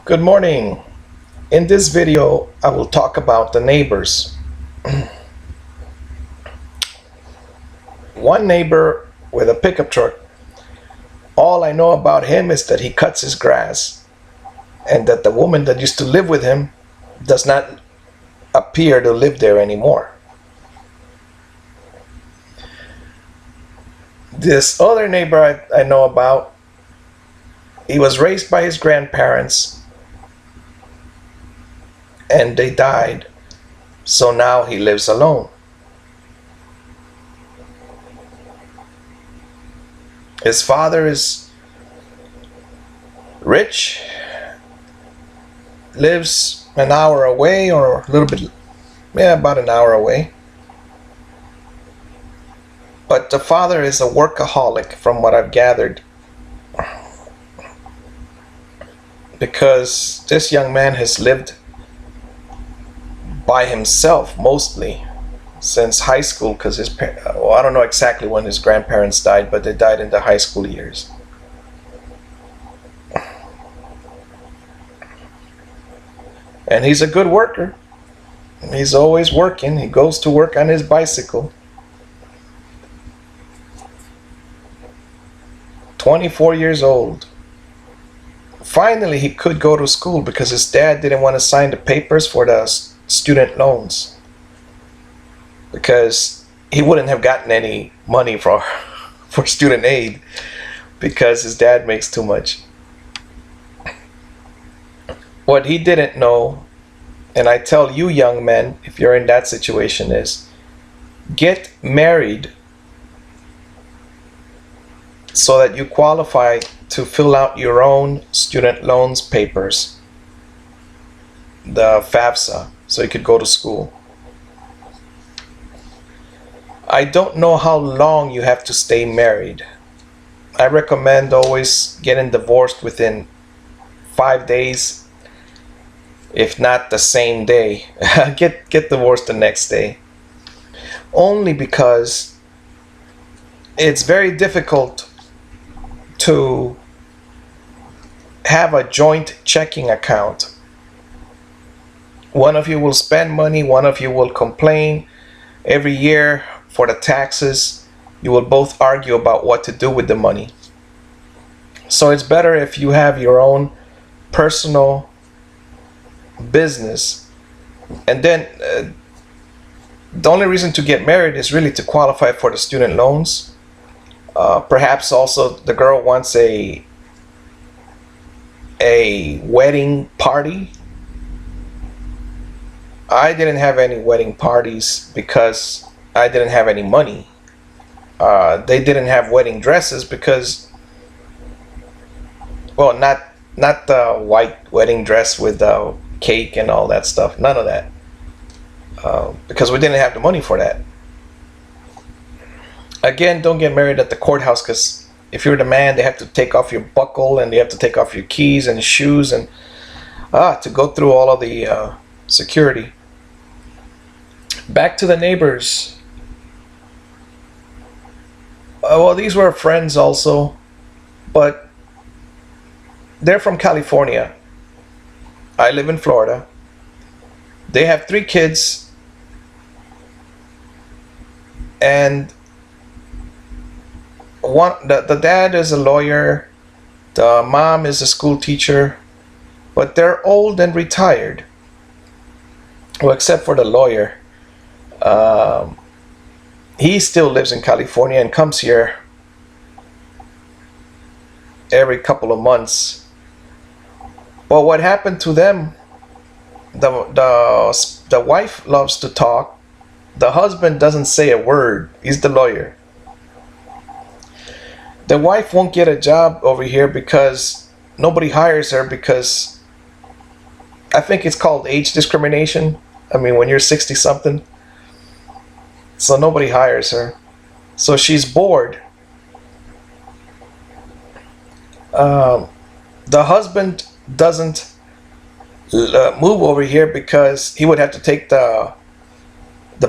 Good morning. In this video, I will talk about the neighbors. One neighbor with a pickup truck, all I know about him is that he cuts his grass and that the woman that used to live with him does not appear to live there anymore. This other neighbor I know about, he was raised by his grandparents and they died, so now he lives alone. His father is rich, lives an hour away or a little bit, about an hour away. But the father is a workaholic from what I've gathered, because this young man has lived by himself mostly since high school, because I don't know exactly when his grandparents died, but they died in the high school years. And he's a good worker. He's always working. He goes to work on his bicycle. 24 years old. Finally, he could go to school because his dad didn't want to sign the papers for the student loans, because he wouldn't have gotten any money for student aid because his dad makes too much. What he didn't know, and I tell you young men, if you're in that situation, is get married so that you qualify to fill out your own student loans papers, the FAFSA, so you could go to school. I don't know how long you have to stay married. I recommend always getting divorced within 5 days, if not the same day. Get divorced the next day. Only because it's very difficult to have a joint checking account. One of you will spend money, one of you will complain. Every year for the taxes, you will both argue about what to do with the money. So it's better if you have your own personal business. And then the only reason to get married is really to qualify for the student loans. Perhaps also the girl wants a wedding party. I didn't have any wedding parties because I didn't have any money. They didn't have wedding dresses because, well, not the white wedding dress with the cake and all that stuff. None of that. Because we didn't have the money for that. Again, don't get married at the courthouse, because if you're the man, they have to take off your buckle and they have to take off your keys and shoes and to go through all of the security. Back to the neighbors. Well, these were friends also, but they're from California. I live in Florida. They have 3 kids, and the dad is a lawyer, the mom is a school teacher, but they're old and retired. Well, except for the lawyer. He still lives in California and comes here every couple of months. But what happened to them, the wife loves to talk, the husband doesn't say a word. He's the lawyer. The wife won't get a job over here because nobody hires her, because I think it's called age discrimination. I mean, when you're 60 something. So nobody hires her. So she's bored. The husband doesn't move over here because he would have to take the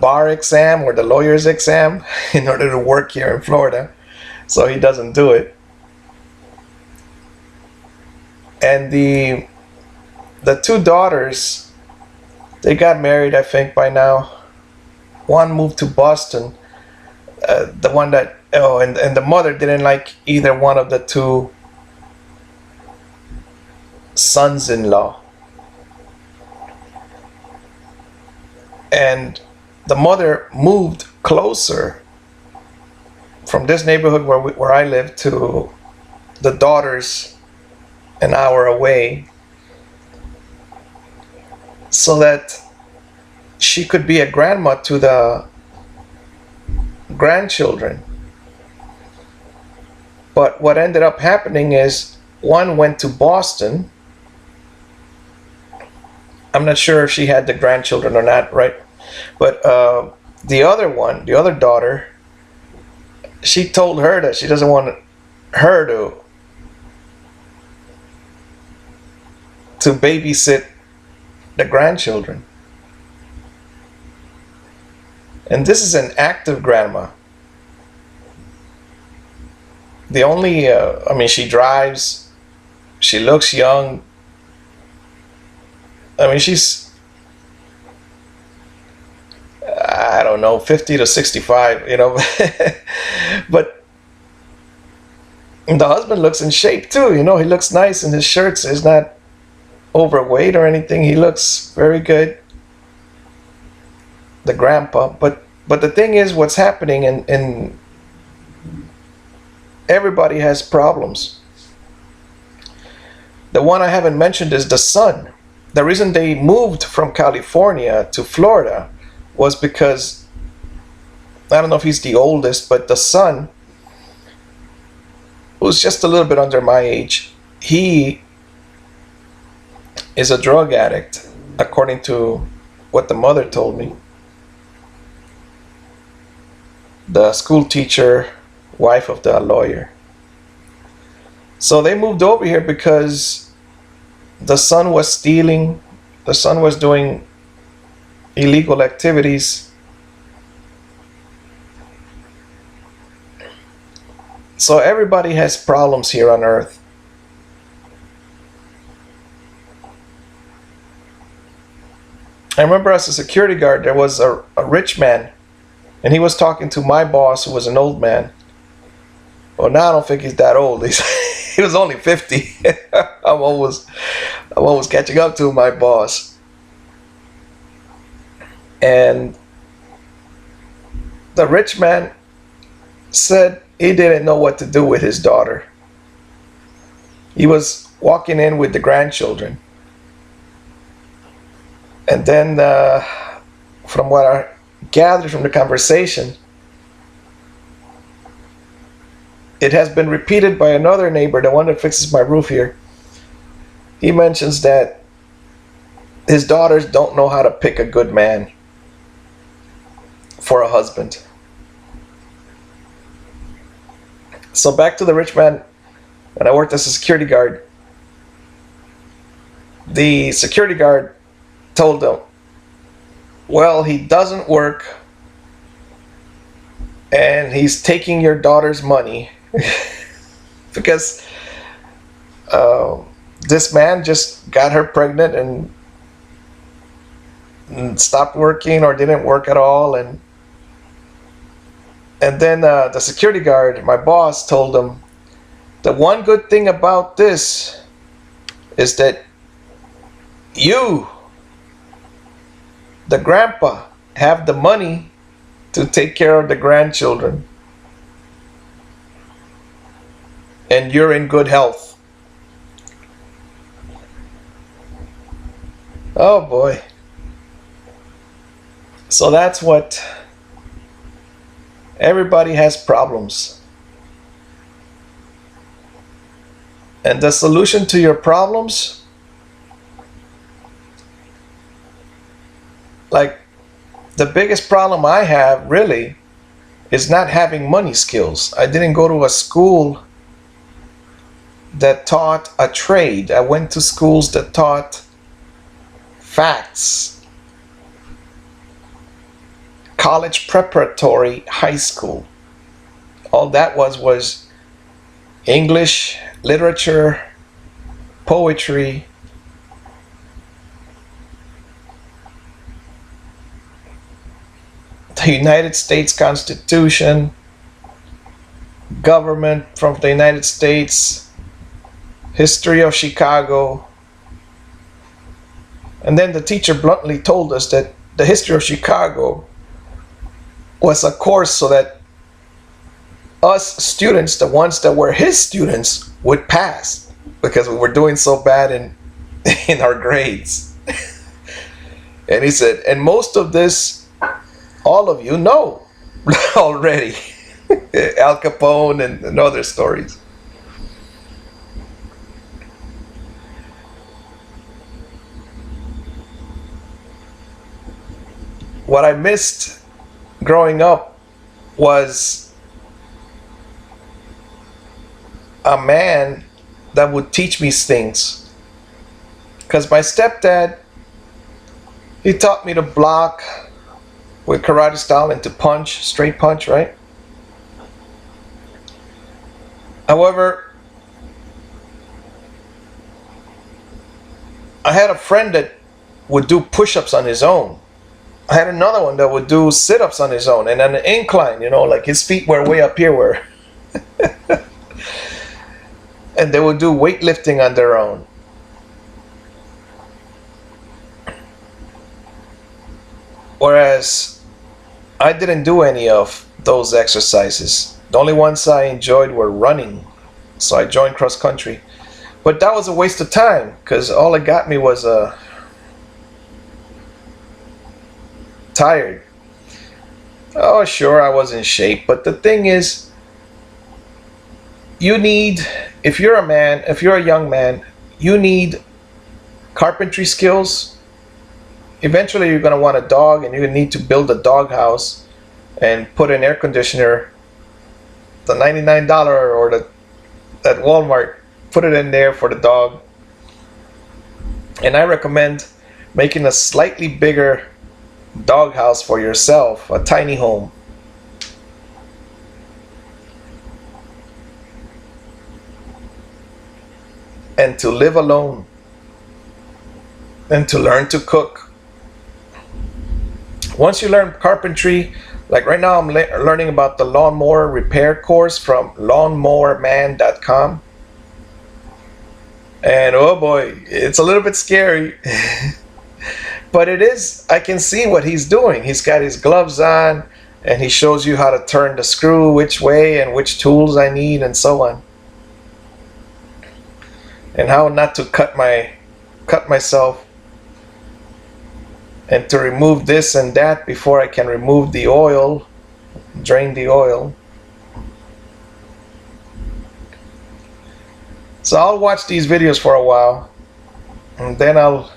bar exam or the lawyer's exam in order to work here in Florida. So he doesn't do it. And the the two daughters, they got married, I think, by now. One moved to Boston. The one that, oh, and the mother didn't like either one of the two sons-in-law. And the mother moved closer from this neighborhood where I live to the daughters an hour away, so that she could be a grandma to the grandchildren. But what ended up happening is one went to Boston. I'm not sure if she had the grandchildren or not, right? But the other daughter, she told her that she doesn't want her to babysit the grandchildren. And this is an active grandma. The only, I mean, she drives, she looks young. I mean, she's, I don't know, 50 to 65, you know. But the husband looks in shape too, you know. He looks nice in his shirts. He's not overweight or anything. He looks very good, the grandpa. But the thing is, what's happening, and everybody has problems. The one I haven't mentioned is the son. The reason they moved from California to Florida was because, I don't know if he's the oldest, but the son, who's just a little bit under my age, he is a drug addict, according to what the mother told me. The school teacher, wife of the lawyer. So they moved over here because the son was stealing, the son was doing illegal activities. So everybody has problems here on earth. I remember as a security guard, there was a rich man, and he was talking to my boss, who was an old man. Well, now I don't think he's that old. He was only 50. I'm always catching up to my boss. And the rich man said he didn't know what to do with his daughter. He was walking in with the grandchildren. And then, from what I gathered from the conversation, it has been repeated by another neighbor, the one that fixes my roof here. He mentions that his daughters don't know how to pick a good man for a husband. So back to the rich man. When I worked as a security guard, the security guard told him, well, he doesn't work and he's taking your daughter's money because this man just got her pregnant and stopped working or didn't work at all. And then the security guard, my boss, told him, the one good thing about this is that you, the grandpa, have the money to take care of the grandchildren. And you're in good health. Oh boy. So that's what, everybody has problems. And the solution to your problems, like the biggest problem I have really is not having money skills. I didn't go to a school that taught a trade. I went to schools that taught facts. College preparatory high school. All that was English, literature, poetry, United States Constitution, government from the United States, history of Chicago. And then the teacher bluntly told us that the history of Chicago was a course so that us students, the ones that were his students, would pass because we were doing so bad in our grades. And he said, and most of this, all of you know already. Al Capone and other stories. What I missed growing up was a man that would teach me things. Because my stepdad, he taught me to block with karate style and to punch, straight punch, right? However, I had a friend that would do push-ups on his own. I had another one that would do sit-ups on his own and on an incline, you know, like his feet were way up here where and they would do weightlifting on their own. Whereas I didn't do any of those exercises. The only ones I enjoyed were running. So I joined cross country. But that was a waste of time because all it got me was tired. Oh, sure, I was in shape. But the thing is, you need, if you're a man, if you're a young man, you need carpentry skills. Eventually, you're going to want a dog and you need to build a dog house and put an air conditioner, the $99 or at Walmart, put it in there for the dog. And I recommend making a slightly bigger dog house for yourself, a tiny home. And to live alone. And to learn to cook. Once you learn carpentry, like right now I'm learning about the lawnmower repair course from lawnmowerman.com. And oh boy, it's a little bit scary. But it is, I can see what he's doing. He's got his gloves on and he shows you how to turn the screw which way and which tools I need and so on. And how not to cut myself and to remove this and that before I can remove the oil, drain the oil. So I'll watch these videos for a while and then I'll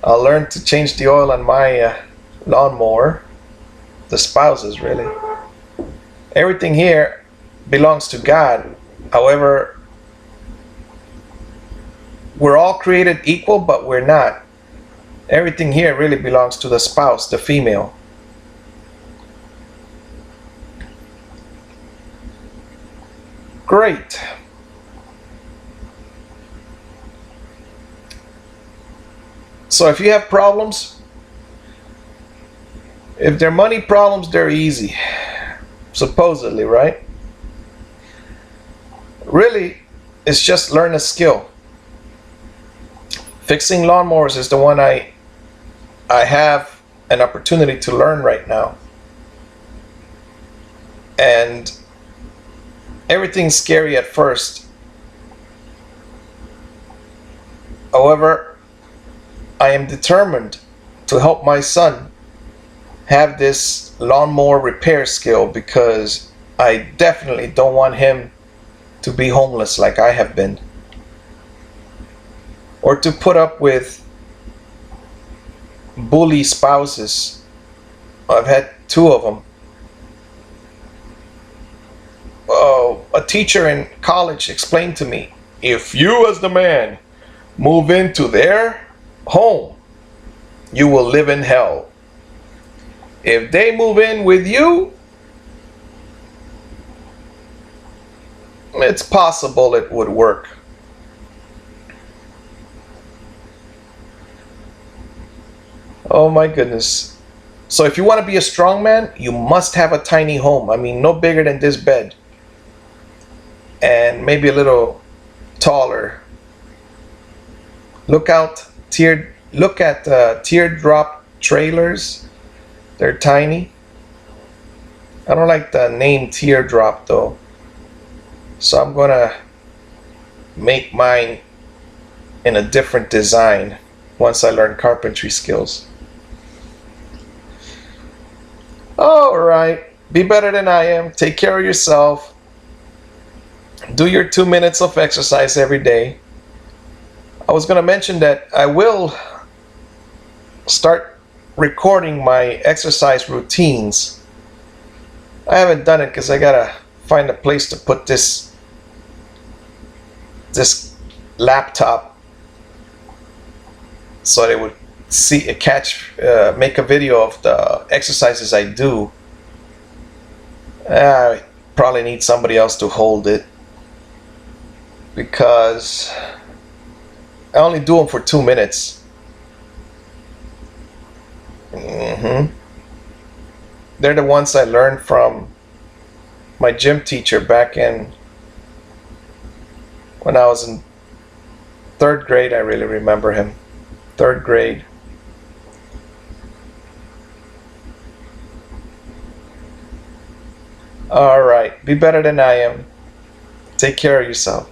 learn to change the oil on my lawnmower, the spouses really. Everything here belongs to God. However, we're all created equal, but we're not. Everything here really belongs to the spouse, the female. Great. So if you have problems, if they're money problems, they're easy. Supposedly, right? Really, it's just learn a skill. Fixing lawnmowers is the one I have an opportunity to learn right now. And everything's scary at first. However, I am determined to help my son have this lawnmower repair skill because I definitely don't want him to be homeless like I have been. Or to put up with bully spouses. I've had 2 of them. A teacher in college explained to me, if you as the man move into their home, you will live in hell. If they move in with you, it's possible it would work. Oh my goodness. So if you want to be a strong man, you must have a tiny home. I mean, no bigger than this bed, and maybe a little taller. Look at teardrop trailers. They're tiny. I don't like the name teardrop though, so I'm gonna make mine in a different design once I learn carpentry skills. All right, be better than I am. Take care of yourself. Do your 2 minutes of exercise every day. I was going to mention that I will start recording my exercise routines. I haven't done it because I gotta find a place to put this laptop so they would make a video of the exercises I do. I probably need somebody else to hold it because I only do them for 2 minutes. They're the ones I learned from my gym teacher back when I was in 3rd grade. I really remember him. 3rd grade. All right, be better than I am. Take care of yourself.